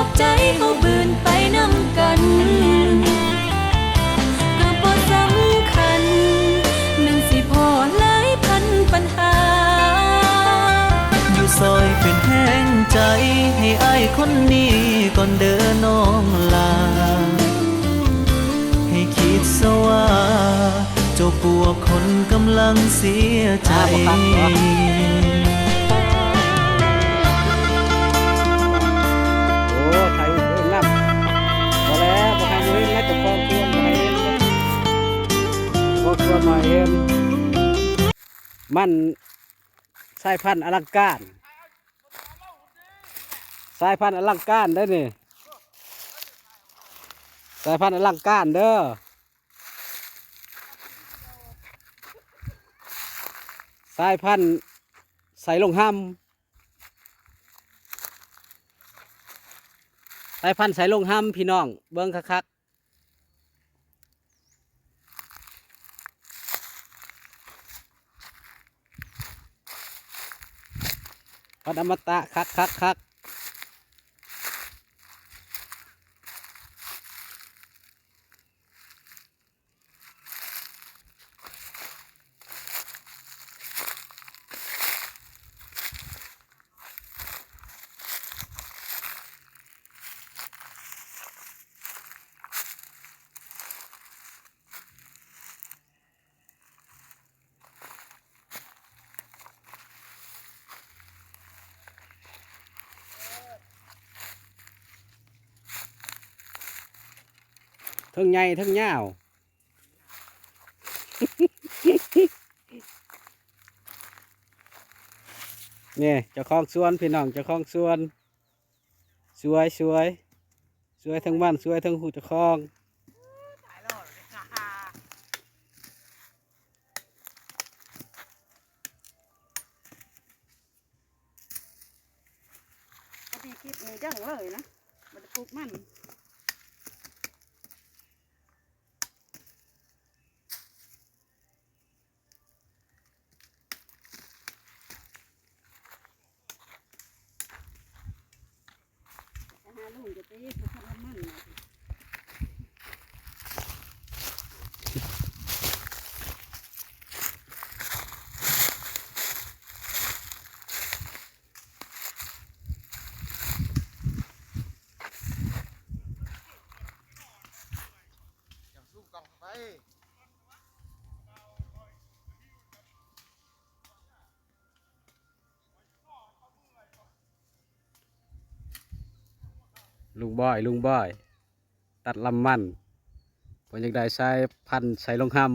อบใจเขาบืนไปนำกันก็บ่สำคัญแม่นสิพอหลายพันปัญหาอยู่ซอยเป็นแห้งใจให้อ้ายคนนี้ก่อนเดินน้องลาให้คิดซะว่าเจ้าปวกคนกำลังเสียใจโอ้ไทยเริ่มนับพอแล้วพอให้เห็นแล้วจะคล้องตัวมาเห็นคล้องตัวมาเห็นมันสายพันธุ์อลังการสายพันธุ์อลังการได้นี่สายพันธุ์อลังการเด้อสายพันธุ์ใส่ลงห้ำสายพันธุ์ใส่ลงห้ำพี่น้องเบิ้งคักๆพันธุ์อมตะคักทั้งใหญ่ทั้งยาวเนี่ยเจ้าของสวนพี่น้องเจ้าของสวนสวยทั้งบ้านสวยทั้งหูเจ้าของดีคลิปนี้จังเลยนะมันปลูกมันลุงจะไปเขาทำมันลุงบอยตัดลำมันผมอยากได้ใช้พันธุ์ใส่ลงหำ